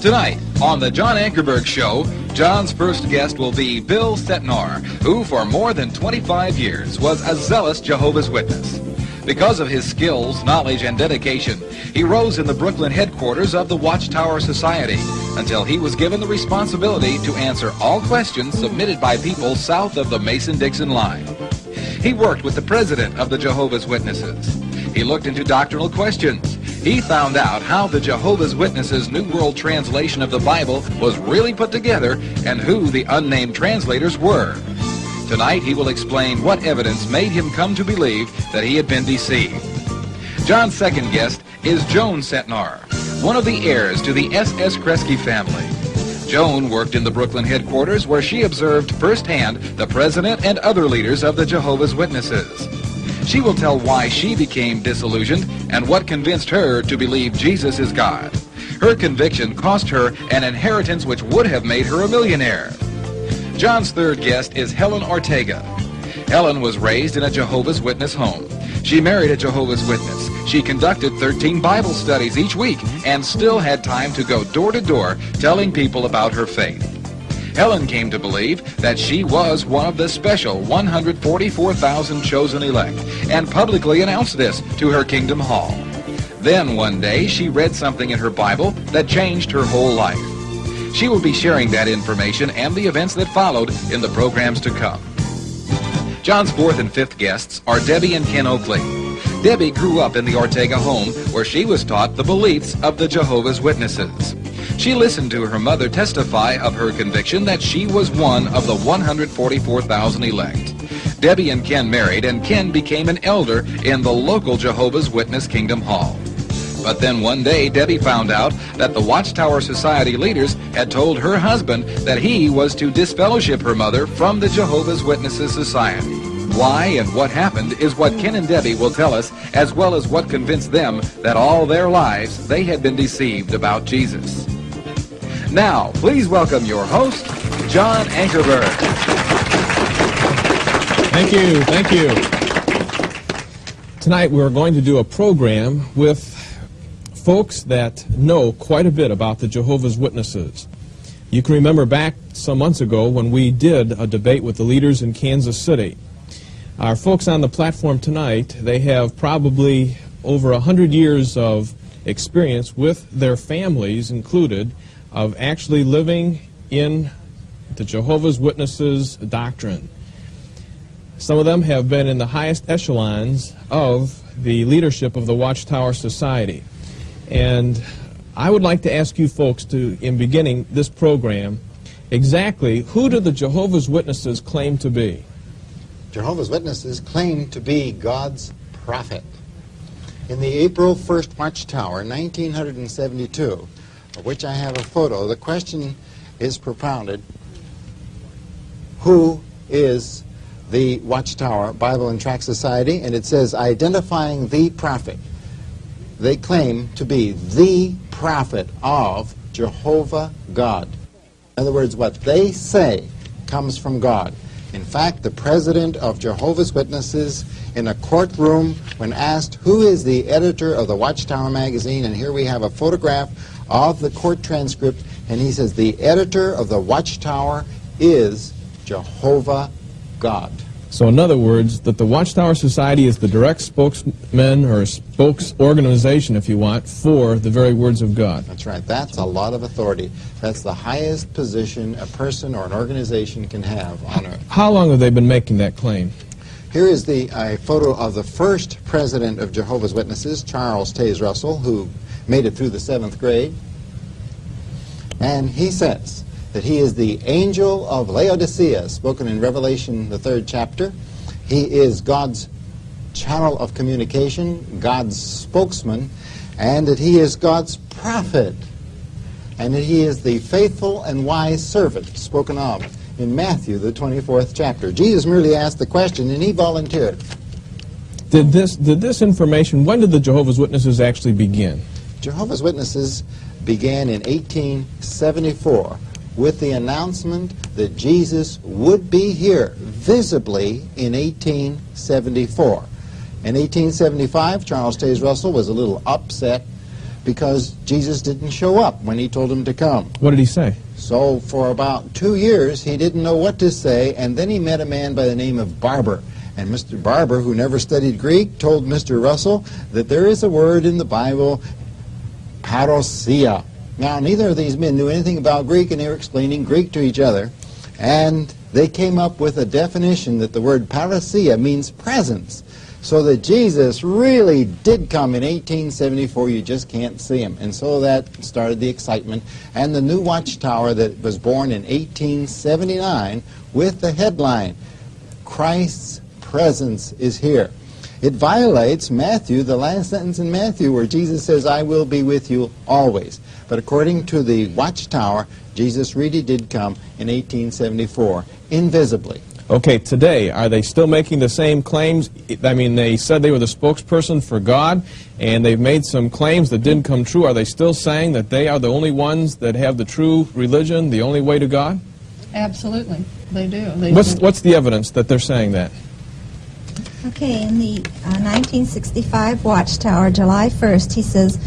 Tonight, on the John Ankerberg Show, John's first guest will be Bill Setnar, who for more than 25 years was a zealous Jehovah's Witness. Because of his skills, knowledge, and dedication, he rose in the Brooklyn headquarters of the Watchtower Society until he was given the responsibility to answer all questions submitted by people south of the Mason-Dixon line. He worked with the president of the Jehovah's Witnesses. He looked into doctrinal questions. He found out how the Jehovah's Witnesses' New World Translation of the Bible was really put together and who the unnamed translators were. Tonight he will explain what evidence made him come to believe that he had been deceived. John's second guest is Joan Setnar, one of the heirs to the S.S. Kresge family. Joan worked in the Brooklyn headquarters where she observed firsthand the president and other leaders of the Jehovah's Witnesses. She will tell why she became disillusioned and what convinced her to believe Jesus is God. Her conviction cost her an inheritance which would have made her a millionaire. John's third guest is Helen Ortega. Helen was raised in a Jehovah's Witness home. She married a Jehovah's Witness. She conducted 13 Bible studies each week and still had time to go door to door telling people about her faith. Helen came to believe that she was one of the special 144,000 chosen elect and publicly announced this to her Kingdom Hall. Then one day she read something in her Bible that changed her whole life. She will be sharing that information and the events that followed in the programs to come. John's fourth and fifth guests are Debbie and Ken Oakley. Debbie grew up in the Ortega home where she was taught the beliefs of the Jehovah's Witnesses. She listened to her mother testify of her conviction that she was one of the 144,000 elect. Debbie and Ken married, and Ken became an elder in the local Jehovah's Witness Kingdom Hall. But then one day, Debbie found out that the Watchtower Society leaders had told her husband that he was to disfellowship her mother from the Jehovah's Witnesses Society. Why and what happened is what Ken and Debbie will tell us, as well as what convinced them that all their lives they had been deceived about Jesus. Now, please welcome your host, John Ankerberg. Thank you, thank you. Tonight we're going to do a program with folks that know quite a bit about the Jehovah's Witnesses. You can remember back some months ago when we did a debate with the leaders in Kansas City. Our folks on the platform tonight, they have probably over 100 years of experience with their families included of actually living in the Jehovah's Witnesses doctrine. Some of them have been in the highest echelons of the leadership of the Watchtower Society. And I would like to ask you folks to, in beginning this program, exactly who do the Jehovah's Witnesses claim to be? Jehovah's Witnesses claim to be God's prophet. In the April 1st Watchtower, 1972, of which I have a photo, the question is propounded, who is the Watchtower Bible and Tract Society? And it says, identifying the prophet. They claim to be the prophet of Jehovah God. In other words, what they say comes from God. In fact, the president of Jehovah's Witnesses in a courtroom, when asked who is the editor of the Watchtower magazine, and here we have a photograph of the court transcript, and he says the editor of the Watchtower is Jehovah God. So in other words, that the Watchtower Society is the direct spokesman or spokes organization, if you want, for the very words of God. That's right. That's a lot of authority. That's the highest position a person or an organization can have on earth. How long have they been making that claim? Here is a photo of the first president of Jehovah's Witnesses, Charles Taze Russell, who made it through the 7th grade. And he says that he is the angel of Laodicea, spoken in Revelation, the 3rd chapter. He is God's channel of communication, God's spokesman, and that he is God's prophet, and that he is the faithful and wise servant spoken of in Matthew, the 24th chapter. Jesus merely asked the question, and he volunteered. Did this information, when did the Jehovah's Witnesses actually begin? Jehovah's Witnesses began in 1874 with the announcement that Jesus would be here visibly in 1874. In 1875, Charles Taze Russell was a little upset because Jesus didn't show up when he told him to come. What did he say? So for about 2 years, he didn't know what to say, and then he met a man by the name of Barber. And Mr. Barber, who never studied Greek, told Mr. Russell that there is a word in the Bible, parousia. Now, neither of these men knew anything about Greek, and they were explaining Greek to each other. And they came up with a definition that the word parousia means presence. So that Jesus really did come in 1874, you just can't see him. And so that started the excitement. And the new watchtower that was born in 1879 with the headline, Christ's presence is here. It violates Matthew, the last sentence in Matthew, where Jesus says, I will be with you always. But according to the watchtower, Jesus really did come in 1874, invisibly. Okay, today, are they still making the same claims? I mean, they said they were the spokesperson for God, and they've made some claims that didn't come true. Are they still saying that they are the only ones that have the true religion, the only way to God? Absolutely, they do. What's the evidence that they're saying that? Okay, in the 1965 Watchtower, July 1st, he says,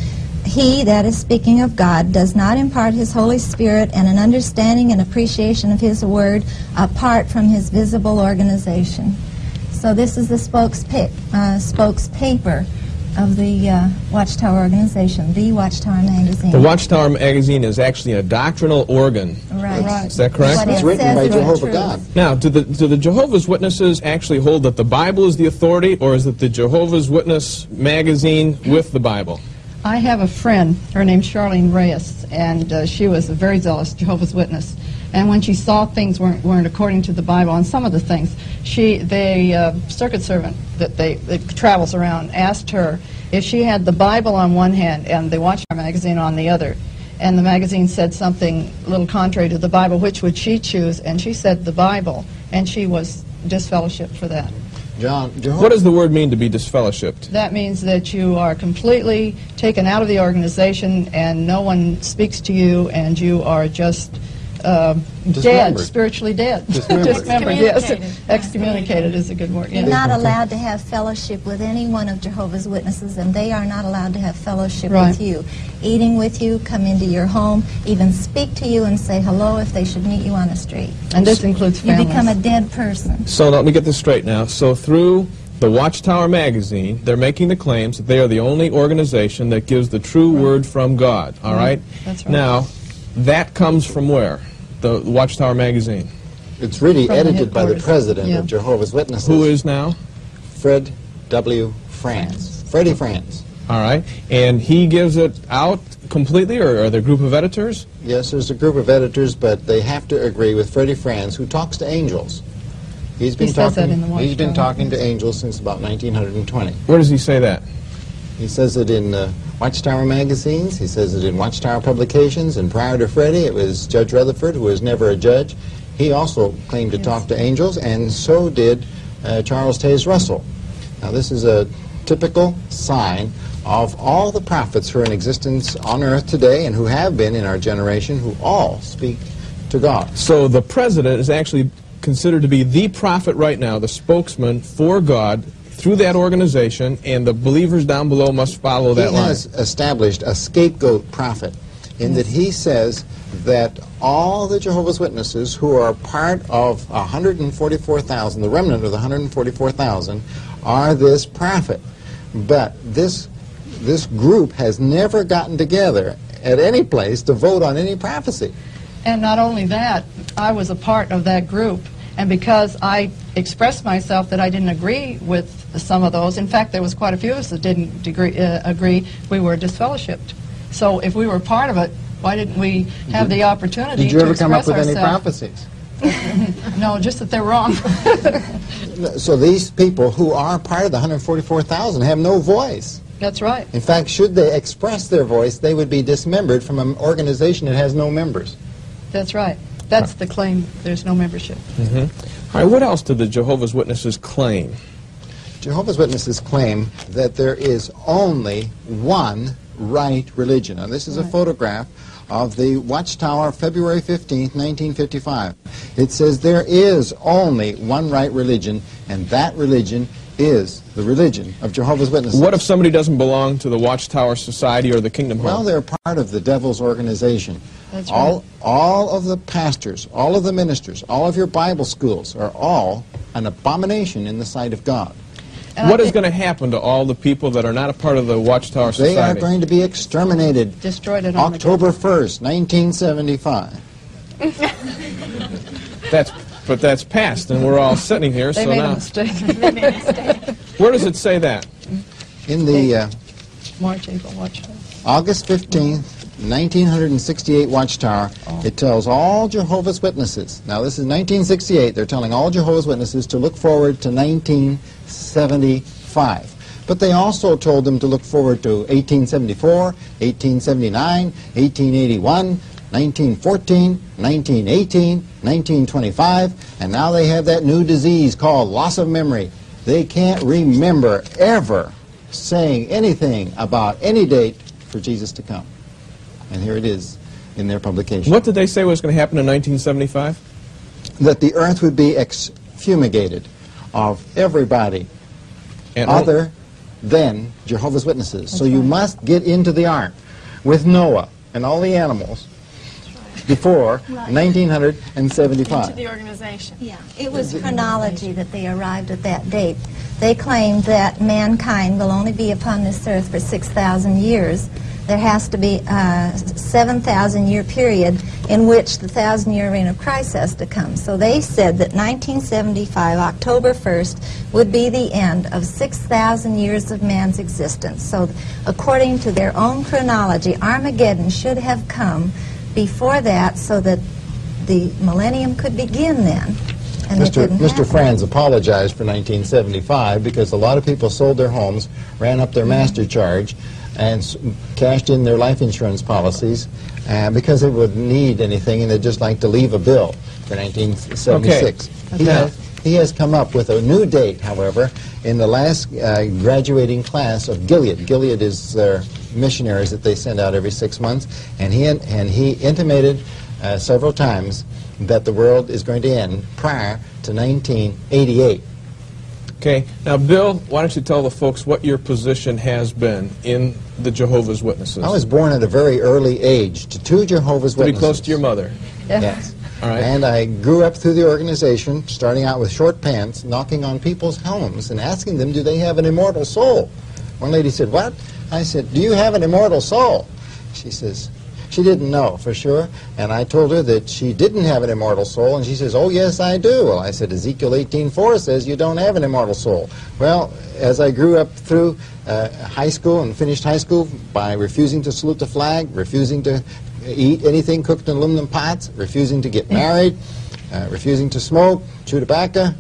he, that is speaking of God, does not impart his Holy Spirit and an understanding and appreciation of his word apart from his visible organization. So this is the spokespaper of the Watchtower organization, the Watchtower magazine. The Watchtower magazine is actually a doctrinal organ. Right. Is that correct? It's written by Jehovah God. Now, do the Jehovah's Witnesses actually hold that the Bible is the authority, or is it the Jehovah's Witness magazine with the Bible? I have a friend, her name's Charlene Reyes, and she was a very zealous Jehovah's Witness. And when she saw things weren't according to the Bible on some of the things, the circuit servant that travels around asked her if she had the Bible on one hand and the Watchtower magazine on the other, and the magazine said something a little contrary to the Bible, which would she choose? And she said the Bible, and she was disfellowshipped for that. What does the word mean to be disfellowshipped? That means that you are completely taken out of the organization and no one speaks to you, and you are just dead, spiritually dead. Dismembered, yes. Excommunicated is a good word. You're not allowed to have fellowship with any one of Jehovah's Witnesses, and they are not allowed to have fellowship with you. Eating with you, come into your home, even speak to you and say hello if they should meet you on the street. And this includes families. You become a dead person. So let me get this straight now. So through the Watchtower magazine, they're making the claims that they are the only organization that gives the true word from God. All right? That's right. Now, that comes from where? The Watchtower magazine. It's really edited by the president of Jehovah's Witnesses. Who is now? Fred W. Franz. Freddie Franz. All right. And he gives it out completely, or are there a group of editors? Yes, there's a group of editors, but they have to agree with Freddie Franz, who talks to angels. He's been talking to angels since about 1920. Where does he say that? He says it in Watchtower magazines, he says it in Watchtower publications, and prior to Freddie, it was Judge Rutherford, who was never a judge. He also claimed to talk to angels, and so did Charles Taze Russell. Now, this is a typical sign of all the prophets who are in existence on earth today and who have been in our generation, who all speak to God. So the president is actually considered to be the prophet right now, the spokesman for God through that organization, and the believers down below must follow that line. He has established a scapegoat prophet in that he says that all the Jehovah's Witnesses who are part of 144,000, the remnant of the 144,000, are this prophet. But this group has never gotten together at any place to vote on any prophecy. And not only that, I was a part of that group, and because I expressed myself that I didn't agree with some of those, in fact, there was quite a few of us that didn't agree, we were disfellowshipped. So if we were part of it, why didn't we have the opportunity to express ourselves? Did you ever come up with any prophecies? No, just that they're wrong. So these people who are part of the 144,000 have no voice. That's right. In fact, should they express their voice, they would be dismembered from an organization that has no members. That's right. That's the claim. There's no membership. All right, what else do the Jehovah's Witnesses claim? Jehovah's Witnesses claim that there is only one right religion. Now, this is a photograph of the Watchtower, February 15th, 1955. It says there is only one right religion, and that religion is the religion of Jehovah's Witnesses. What if somebody doesn't belong to the Watchtower Society or the Kingdom Home? Well, they're part of the devil's organization. That's right. All of the pastors, all of the ministers, all of your Bible schools are all an abomination in the sight of God. And What is going to happen to all the people that are not a part of the Watchtower Society? They are going to be exterminated Destroyed it October 1st, 1975. But that's past, and we're all sitting here, They so made a now... mistake. Where does it say that? In the March, April, Watchtower. August 15th, 1968 Watchtower, it tells all Jehovah's Witnesses, now this is 1968, they're telling all Jehovah's Witnesses to look forward to 1975. But they also told them to look forward to 1874, 1879, 1881, 1914, 1918, 1925, and now they have that new disease called loss of memory. They can't remember ever saying anything about any date for Jesus to come. And here it is in their publication. What did they say was going to happen in 1975? That the earth would be exfumigated of everybody And other than Jehovah's Witnesses. So you must get into the ark with Noah and all the animals before 1975. Into the organization. Yeah, it was chronology that they arrived at that date. They claimed that mankind will only be upon this earth for 6,000 years. There has to be a 7,000-year period in which the 1,000-year reign of Christ has to come. So they said that 1975, October 1st, would be the end of 6,000 years of man's existence. So according to their own chronology, Armageddon should have come before that so that the millennium could begin then. And Mr. Franz apologized for 1975 because a lot of people sold their homes, ran up their master charge, and cashed in their life insurance policies because they wouldn't need anything and they'd just like to leave a bill for 1976. Okay. He has come up with a new date, however, in the last graduating class of Gilead. Gilead is their missionaries that they send out every 6 months, and he intimated several times that the world is going to end prior to 1988. Okay. Now, Bill, why don't you tell the folks what your position has been in the Jehovah's Witnesses? I was born at a very early age to two Jehovah's Witnesses. To be close to your mother. Yes. All right. And I grew up through the organization, starting out with short pants, knocking on people's homes and asking them, do they have an immortal soul? One lady said, what? I said, do you have an immortal soul? She says, she didn't know for sure, and I told her that she didn't have an immortal soul, and she says, oh, yes, I do. Well, I said, Ezekiel 18:4 says you don't have an immortal soul. Well, as I grew up through high school and finished high school by refusing to salute the flag, refusing to eat anything cooked in aluminum pots, refusing to get married, refusing to smoke, chew tobacco,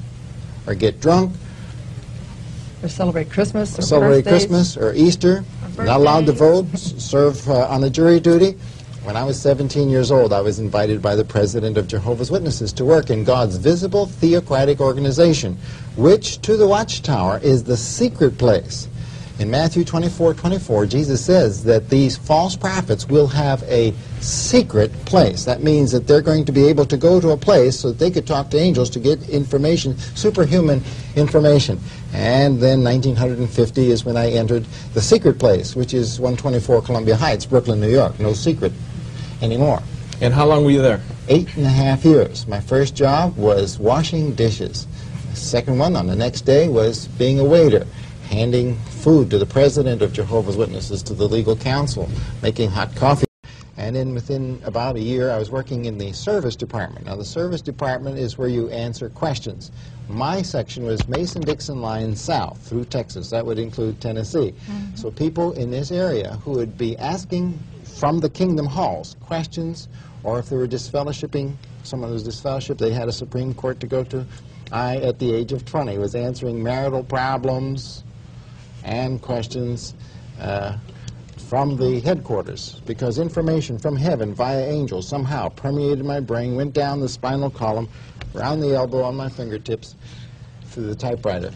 or get drunk, Or celebrate Christmas, or celebrate birthdays. Christmas or Easter, not allowed to vote, serve on the jury duty. When I was 17 years old, I was invited by the president of Jehovah's Witnesses to work in God's visible theocratic organization, which to the Watchtower is the secret place. In Matthew 24:24, Jesus says that these false prophets will have a secret place. That means that they're going to be able to go to a place so that they could talk to angels to get information, superhuman information. And then 1950 is when I entered the secret place, which is 124 Columbia Heights, Brooklyn, New York. No secret anymore. And how long were you there? 8.5 years. My first job was washing dishes. The second one on the next day was being a waiter, handing food to the president of Jehovah's Witnesses, to the legal counsel, making hot coffee. And then within about a year, I was working in the service department. Now, the service department is where you answer questions. My section was Mason-Dixon line south through Texas. That would include Tennessee. So people in this area who would be asking from the kingdom halls questions, or if they were disfellowshipping, someone was disfellowshipped, they had a Supreme Court to go to. I, at the age of 20, was answering marital problems and questions from the headquarters, because information from heaven via angels somehow permeated my brain, went down the spinal column, around the elbow, on my fingertips, through the typewriter.